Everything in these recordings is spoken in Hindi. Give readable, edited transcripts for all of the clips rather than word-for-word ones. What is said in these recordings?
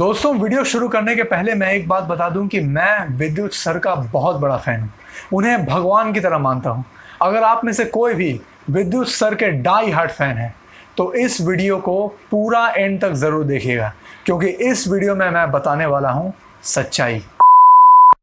दोस्तों, वीडियो शुरू करने के पहले मैं एक बात बता दूं कि मैं विद्युत सर का बहुत बड़ा फैन हूं। उन्हें भगवान की तरह मानता हूं। अगर आप में से कोई भी विद्युत सर के डाई हार्ट फैन है तो इस वीडियो को पूरा एंड तक ज़रूर देखिएगा, क्योंकि इस वीडियो में मैं बताने वाला हूं सच्चाई।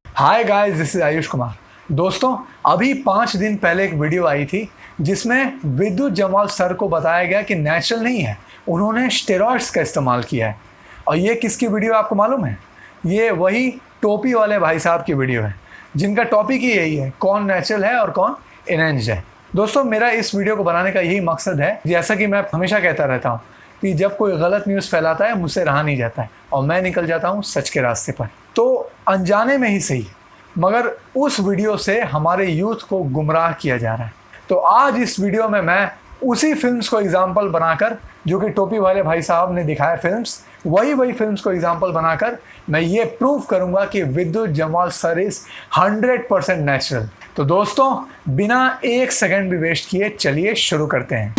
Hi guys, this is Ayush Kumar. दोस्तों, अभी 5 दिन पहले एक वीडियो आई थी जिसमें विद्युत जम्वाल सर को बताया गया कि नेचुरल नहीं है, उन्होंने स्टेरॉइड्स का इस्तेमाल किया है। और ये किसकी वीडियो आपको मालूम है? ये वही टोपी वाले भाई साहब की वीडियो है, जिनका टॉपिक ही यही है, कौन नेचुरल है और कौन एनहेंस्ड है। दोस्तों, मेरा इस वीडियो को बनाने का यही मकसद है, जैसा कि मैं हमेशा कहता रहता हूँ कि जब कोई गलत न्यूज़ फैलाता है मुझसे रहा नहीं जाता है और मैं निकल जाता हूँ सच के रास्ते पर। तो अनजाने में ही सही, मगर उस वीडियो से हमारे यूथ को गुमराह किया जा रहा है। तो आज इस वीडियो में मैं उसी फिल्म्स को एग्जाम्पल बनाकर, जो कि टोपी वाले भाई साहब ने दिखाया फिल्म्स, वही फिल्म्स को एग्जाम्पल बनाकर मैं ये प्रूव करूंगा कि विद्युत जम्वाल सर इज 100% नेचुरल। तो दोस्तों, बिना एक सेकंड भी वेस्ट किए चलिए शुरू करते हैं।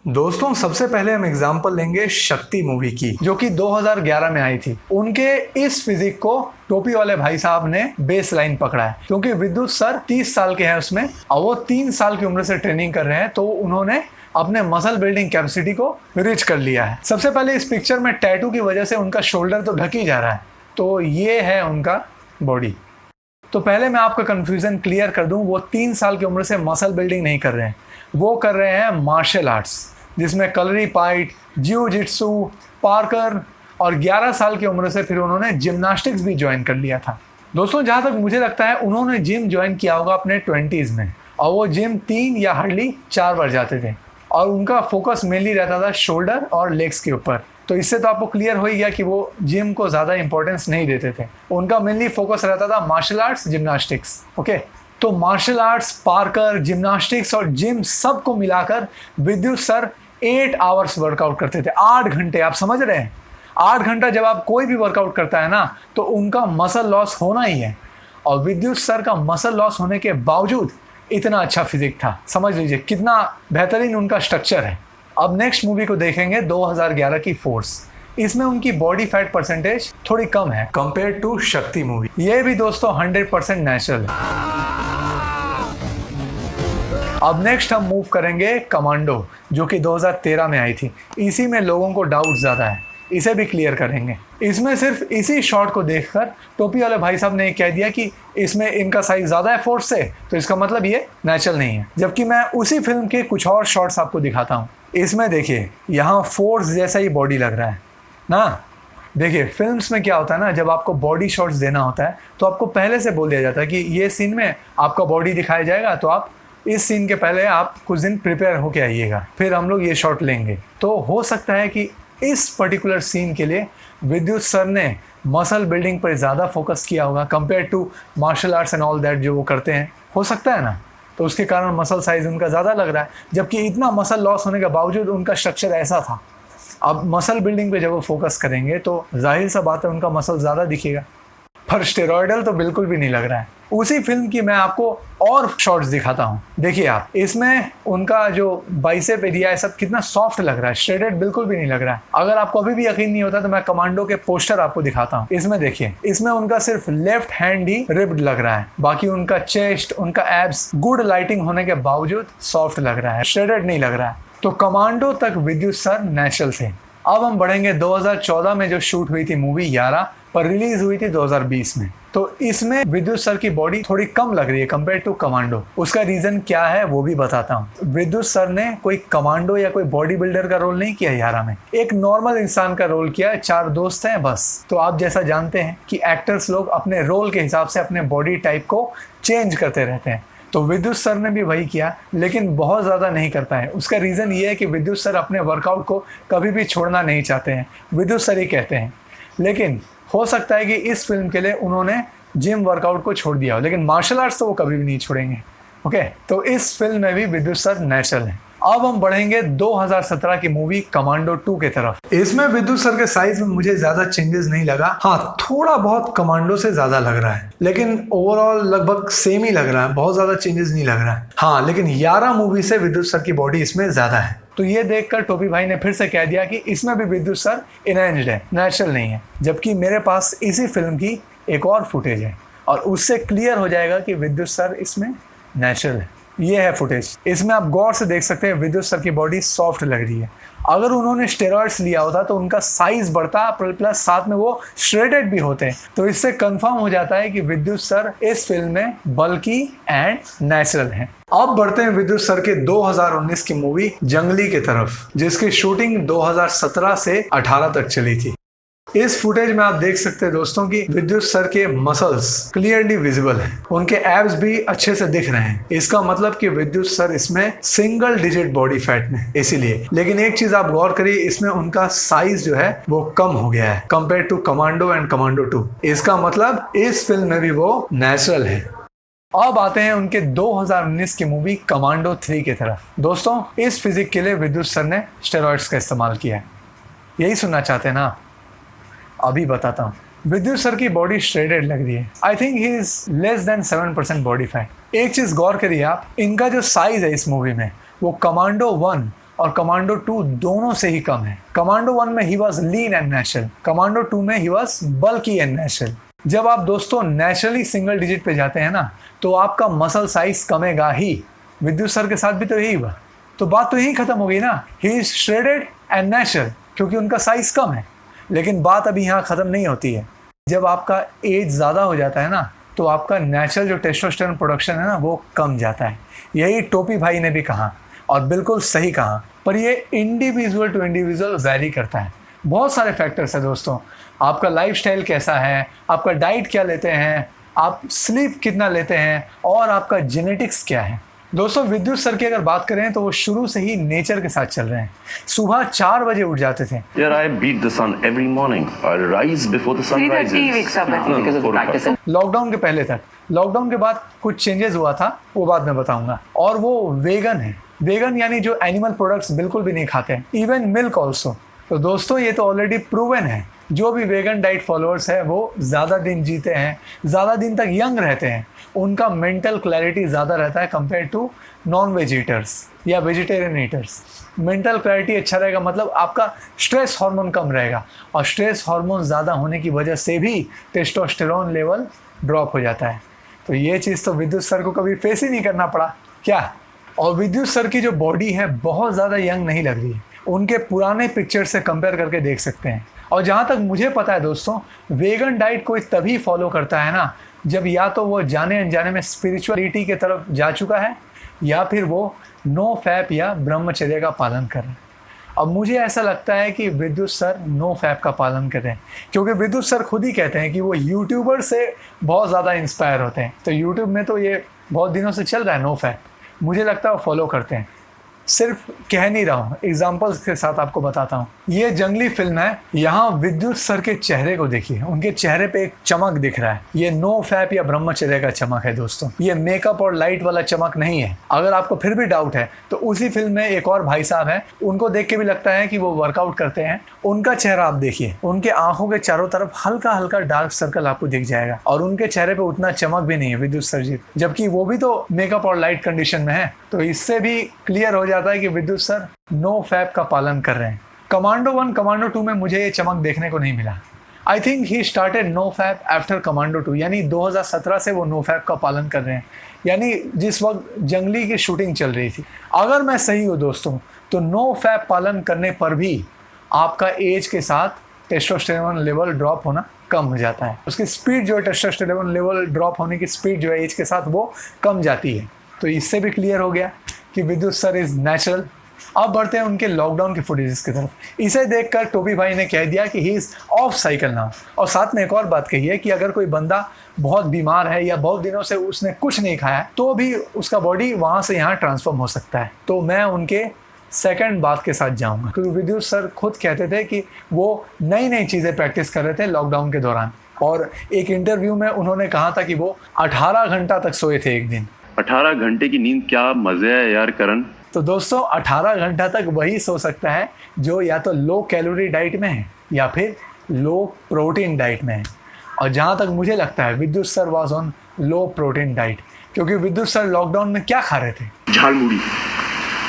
दोस्तों, सबसे पहले हम एग्जाम्पल लेंगे शक्ति मूवी की, जो कि 2011 में आई थी। उनके इस फिजिक को टोपी वाले भाई साहब ने बेस लाइन पकड़ा है, क्योंकि विद्युत सर 30 साल के हैं उसमें और वो 3 साल की उम्र से ट्रेनिंग कर रहे हैं, तो उन्होंने अपने मसल बिल्डिंग कैपेसिटी को रीच कर लिया है। सबसे पहले इस पिक्चर में टैटू की वजह से उनका शोल्डर तो ढक ही जा रहा है, तो ये है उनका बॉडी। तो पहले मैं आपका कंफ्यूजन क्लियर कर दूं, वो 3 साल की उम्र से मसल बिल्डिंग नहीं कर रहे हैं, वो कर रहे हैं मार्शल आर्ट्स, जिसमें कलरी पाइट, जियो जिट्सू, पार्कर, और 11 साल की उम्र से फिर उन्होंने जिम्नास्टिक्स भी ज्वाइन कर लिया था। दोस्तों, जहाँ तक मुझे लगता है उन्होंने जिम ज्वाइन किया होगा अपने 20s में, और वो जिम 3 या हार्डली 4 बार जाते थे, और उनका फोकस मेनली रहता था शोल्डर और लेग्स के ऊपर। तो इससे तो आपको क्लियर हो ही गया कि वो जिम को ज़्यादा इंपॉर्टेंस नहीं देते थे, उनका मेनली फोकस रहता था मार्शल आर्ट्स, जिम्नास्टिक्स। ओके, तो मार्शल आर्ट्स, पार्कर, जिम्नास्टिक्स और जिम सबको मिलाकर विद्युत सर 8 आवर्स वर्कआउट करते थे। 8 घंटे, आप समझ रहे हैं? 8 घंटा जब आप कोई भी वर्कआउट करता है ना, तो उनका मसल लॉस होना ही है। और विद्युत सर का मसल लॉस होने के बावजूद इतना अच्छा फिजिक था। समझ लीजिए कितना बेहतरीन उनका स्ट्रक्चर है। अब नेक्स्ट मूवी को देखेंगे 2011 की फोर्स। इसमें उनकी बॉडी फैट परसेंटेज थोड़ी कम है कंपेयर टू शक्ति मूवी। ये भी दोस्तों 100% नेचुरल है। अब नेक्स्ट हम मूव करेंगे कमांडो, जो कि 2013 में आई थी। इसी में लोगों को डाउट ज़्यादा है, इसे भी क्लियर करेंगे। इसमें सिर्फ इसी शॉट को देखकर टोपी वाले भाई साहब ने कह दिया कि इसमें इनका साइज ज़्यादा है फोर्स से, तो इसका मतलब ये नेचुरल नहीं है। जबकि मैं उसी फिल्म के कुछ और शॉट्स आपको दिखाता हूँ। इसमें देखिए, यहाँ फोर्स जैसा ही बॉडी लग रहा है ना। देखिए, फिल्म्स में क्या होता है ना, जब आपको बॉडी शॉट्स देना होता है तो आपको पहले से बोल दिया जाता है कि ये सीन में आपका बॉडी दिखाया जाएगा, तो आप इस सीन के पहले आप कुछ दिन प्रिपेयर होके आइएगा, फिर हम लोग ये शॉट लेंगे। तो हो सकता है कि इस पर्टिकुलर सीन के लिए विद्युत सर ने मसल बिल्डिंग पर ज़्यादा फोकस किया होगा compare to martial arts and all that जो वो करते हैं। हो सकता है ना, तो उसके कारण मसल साइज उनका ज़्यादा लग रहा है, जबकि इतना मसल लॉस होने के बावजूद उनका स्ट्रक्चर ऐसा था। अब मसल बिल्डिंग पे जब वो फोकस करेंगे तो जाहिर सा बात है उनका मसल ज़्यादा दिखेगा, पर स्टेरॉयडल तो बिल्कुल भी नहीं लग रहा है। उसी फिल्म की मैं आपको और शॉट्स दिखाता हूँ। देखिए आप, इसमें उनका जो बाइसेप एरिया है सब कितना सॉफ्ट लग रहा है, श्रेडेड बिल्कुल भी नहीं लग रहा है। अगर आपको अभी भी यकीन नहीं होता तो मैं कमांडो के पोस्टर आपको दिखाता हूँ। इसमें देखिए, इसमें उनका सिर्फ लेफ्ट हैंड ही रिब्ड लग रहा है, बाकी उनका चेस्ट, उनका एब्स गुड लाइटिंग होने के बावजूद सॉफ्ट लग रहा है, श्रेडेड नहीं लग रहा है। तो कमांडो तक विद्युत सर नेचुरल थे। अब हम बढ़ेंगे 2014 में जो शूट हुई थी मूवी यारा, पर रिलीज हुई थी 2020 में। तो इसमें विद्युत सर की बॉडी थोड़ी कम लग रही है कंपेयर टू कमांडो। उसका रीजन क्या है वो भी बताता हूँ। विद्युत सर ने कोई कमांडो या कोई बॉडी बिल्डर का रोल नहीं किया यारा में, एक नॉर्मल इंसान का रोल किया है। 4 दोस्त हैं बस। तो आप जैसा जानते हैं कि एक्टर्स लोग अपने रोल के हिसाब से अपने बॉडी टाइप को चेंज करते रहते हैं, तो विद्युत सर ने भी वही किया, लेकिन बहुत ज़्यादा नहीं कर पाए। उसका रीज़न ये है कि विद्युत सर अपने वर्कआउट को कभी भी छोड़ना नहीं चाहते हैं, विद्युत सर ही कहते हैं। लेकिन हो सकता है कि इस फिल्म के लिए उन्होंने जिम वर्कआउट को छोड़ दिया हो, लेकिन मार्शल आर्ट्स तो वो कभी भी नहीं छोड़ेंगे। ओके, तो इस फिल्म में भी विद्युत सर नेचुरल है। अब हम बढ़ेंगे 2017 की मूवी कमांडो 2 के तरफ। इसमें विद्युत सर के साइज में मुझे ज्यादा चेंजेस नहीं लगा। हाँ, थोड़ा बहुत कमांडो से ज्यादा लग रहा है, लेकिन ओवरऑल लगभग सेम ही लग रहा है, बहुत ज्यादा चेंजेस नहीं लग रहा है। हाँ, लेकिन यारा मूवी से विद्युत सर की बॉडी इसमें ज्यादा है। तो ये देखकर टोपी भाई ने फिर से कह दिया कि इसमें भी विद्युत सर इनहेंस्ड है, नेचुरल नहीं है। जबकि मेरे पास इसी फिल्म की एक और फुटेज है और उससे क्लियर हो जाएगा कि विद्युत सर इसमें नेचुरल है। ये है फुटेज, इसमें आप गौर से देख सकते हैं विद्युत सर की बॉडी सॉफ्ट लग रही है। अगर उन्होंने स्टेरॉइड्स लिया होता तो उनका साइज बढ़ता, प्लस साथ में वो श्रेडेड भी होते। तो इससे कंफर्म हो जाता है कि विद्युत सर इस फिल्म में बल्की एंड नेचुरल हैं। अब बढ़ते हैं विद्युत सर के 2019 की मूवी जंगली की तरफ, जिसकी शूटिंग 2017 से 18 तक चली थी। इस फुटेज में आप देख सकते हैं दोस्तों कि विद्युत सर के मसल्स क्लियरली विजिबल हैं, उनके एब्स भी अच्छे से दिख रहे हैं। इसका मतलब कि विद्युत सर इसमें सिंगल डिजिट बॉडी फैट में, इसीलिए। लेकिन एक चीज आप गौर करिए, इसमें उनका साइज जो है वो कम हो गया है compare to commando and commando 2। इसका मतलब इस फिल्म में भी वो नेचुरल है। अब आते हैं उनके 2019 की मूवी कमांडो 3 की तरफ। दोस्तों, इस फिजिक के लिए विद्युत सर ने स्टेरॉइड्स का इस्तेमाल किया है। यही सुनना चाहते हैं ना? अभी बताता हूँ। विद्युत सर की बॉडी श्रेडेड लग रही है। आई think he is less than 7% body fat. एक चीज गौर करिए आप, इनका जो साइज है इस मूवी में वो कमांडो 1 और कमांडो 2 दोनों से ही कम है। कमांडो 1 में he was lean and natural, commando 2 में he was bulky and natural. जब आप दोस्तों नेचुरली सिंगल डिजिट पे जाते हैं ना, तो आपका मसल साइज कमेगा ही। विद्युत सर के साथ भी तो यही हुआ, तो बात तो यही खत्म हो गई ना। He is shredded and natural क्योंकि उनका साइज कम है। लेकिन बात अभी यहाँ ख़त्म नहीं होती है। जब आपका एज ज़्यादा हो जाता है ना, तो आपका नेचुरल जो टेस्टोस्टेरोन प्रोडक्शन है ना, वो कम जाता है। यही टोपी भाई ने भी कहा और बिल्कुल सही कहा। पर ये इंडिविजुअल टू इंडिविजुअल वैरी करता है। बहुत सारे फैक्टर्स हैं दोस्तों। आपका लाइफस्टाइल कैसा है, आपका डाइट क्या लेते हैं, आप स्लीप कितना लेते हैं, और आपका जेनेटिक्स क्या है। दोस्तों, विद्युत सर की अगर बात करें तो वो शुरू से ही नेचर के साथ चल रहे हैं। सुबह 4 बजे उठ जाते थे। Here I beat the sun every morning. I rise before the sun rises. Lockdown के पहले तक। लॉकडाउन के बाद कुछ चेंजेस हुआ था, वो बाद में बताऊंगा। और वो वेगन है। वेगन यानी जो एनिमल प्रोडक्ट्स बिल्कुल भी नहीं खाते हैं, इवन मिल्क ऑल्सो। तो दोस्तों, ये तो ऑलरेडी प्रूवन है। जो भी वेगन डाइट फॉलोअर्स है वो ज़्यादा दिन जीते हैं, ज़्यादा दिन तक यंग रहते हैं। उनका मेंटल क्लैरिटी ज़्यादा रहता है compare to non veg eaters या वेजिटेरियन ईटर्स। मेंटल क्लैरिटी अच्छा रहेगा, मतलब आपका स्ट्रेस हार्मोन कम रहेगा, और स्ट्रेस हार्मोन ज़्यादा होने की वजह से भी टेस्टोस्टेरोन लेवल ड्रॉप हो जाता है। तो ये चीज़ तो विद्युत सर को कभी फेस ही नहीं करना पड़ा क्या। और विद्युत सर की जो बॉडी है बहुत ज़्यादा यंग नहीं लग रही है। उनके पुराने पिक्चर से कंपेयर करके देख सकते हैं। और जहाँ तक मुझे पता है दोस्तों, वेगन डाइट कोई तभी फॉलो करता है ना, जब या तो वो जाने अनजाने में स्पिरिचुअलिटी की तरफ जा चुका है, या फिर वो नो फैप या ब्रह्मचर्य का पालन कर रहे हैं। अब मुझे ऐसा लगता है कि विद्युत सर नो फैप का पालन कर रहे हैं, क्योंकि विद्युत सर खुद ही कहते हैं कि वो यूट्यूबर से बहुत ज़्यादा इंस्पायर होते हैं। तो यूट्यूब में तो ये बहुत दिनों से चल रहा है नो फैप। मुझे लगता है वो फॉलो करते हैं। सिर्फ कह नहीं रहा हूँ, एग्जाम्पल्स के साथ आपको बताता हूँ। ये जंगली फिल्म है। यहाँ विद्युत सर के चेहरे को देखिए, उनके चेहरे पे एक चमक दिख रहा है। ये नो फैप या ब्रह्मचर्य का चमक है दोस्तों, ये मेकअप और लाइट वाला चमक नहीं है। अगर आपको फिर भी डाउट है तो उसी फिल्म में एक और भाई साहब हैं, उनको देख के भी लगता है कि वो वर्कआउट करते हैं। उनका चेहरा आप देखिए, उनके आंखों के चारों तरफ हल्का हल्का डार्क सर्कल आपको दिख जाएगा, और उनके चेहरे पे उतना चमक भी नहीं है विद्युत सर जी, जबकि वो भी तो मेकअप और लाइट कंडीशन में है। तो इससे भी क्लियर हो जाता है कि विद्युत सर नो फैप का पालन कर रहे हैं। कमांडो 1, कमांडो 2 में मुझे ये चमक देखने को नहीं मिला। I think he started no fap after commando 2, यानी 2017 से वो नो फैप का पालन कर रहे हैं, यानी जिस वक्त जंगली की शूटिंग चल रही थी। अगर मैं सही हूँ दोस्तों, तो नो फैप पालन करने पर भी आपका एज के साथ टेस्टोस्टेरोन लेवल ड्रॉप होना कम हो जाता है। उसकी स्पीड जो है, टेस्टोस्टेरोन लेवल ड्रॉप होने की स्पीड जो है एज के साथ वो कम जाती है। तो इससे भी क्लियर हो गया कि विद्युत सर इज़ नेचुरल। अब बढ़ते हैं उनके लॉकडाउन के फुटेजेस की तरफ। इसे देखकर टोपी भाई ने कह दिया कि he is of cycle now. और साथ में एक और बात कही है कि अगर कोई बंदा बहुत बीमार है या बहुत दिनों से उसने कुछ नहीं खाया है, तो भी उसका बॉडी वहाँ से यहाँ ट्रांसफॉर्म हो सकता है। तो मैं उनके सेकंड बात के साथ जाऊँगा, क्योंकि विद्युत सर खुद कहते थे कि वो नई नई चीज़ें प्रैक्टिस कर रहे थे लॉकडाउन के दौरान। और एक इंटरव्यू में उन्होंने कहा था कि वो 18 घंटा तक सोए थे एक दिन। 18 घंटे की नींद, क्या मजे है यार करण। तो दोस्तों, 18 घंटा तक वही सो सकता है जो या तो लो कैलोरी डाइट में है या फिर लो प्रोटीन डाइट में है। और जहाँ तक मुझे लगता है विद्युत sir was on low protein diet, क्योंकि विद्युत सर लॉकडाउन में क्या खा रहे थे? झालमुड़ी,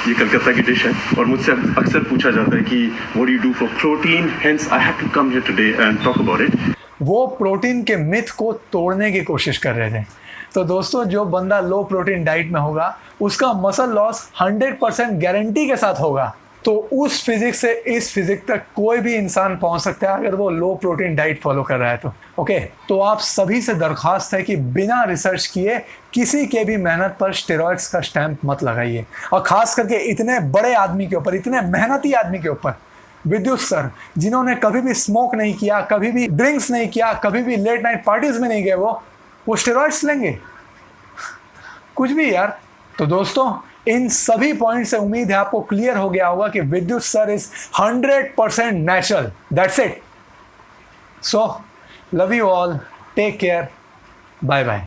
ये कलकत्ता की डिश है और मुझसे अक्सर पूछा जाता है कि what do you do for protein, hence I have to come here today and talk about it. वो प्रोटीन के मिथ को तोड़ने की कोशिश कर रहे थे। तो दोस्तों, जो बंदा लो प्रोटीन डाइट में होगा उसका मसल लॉस 100% गारंटी के साथ होगा। तो उस फिजिक्स से इस फिजिक्स तक कोई भी इंसान पहुंच सकता है अगर वो लो प्रोटीन डाइट फॉलो कर रहा है तो। ओके, तो आप सभी से दरख्वास्त है कि बिना रिसर्च किए किसी के भी मेहनत पर स्टेरॉइड्स का स्टैंप मत लगाइए, और खास करके इतने बड़े आदमी के ऊपर, इतने मेहनती आदमी के ऊपर। विद्युत सर, जिन्होंने कभी भी स्मोक नहीं किया, कभी भी ड्रिंक्स नहीं किया, कभी भी लेट नाइट पार्टीज में नहीं गए, वो स्टेरॉइड्स लेंगे? कुछ भी यार। तो दोस्तों, इन सभी पॉइंट से उम्मीद है आपको क्लियर हो गया होगा कि Vidyut sir is 100% natural. That's it. So love you all, take care, bye bye.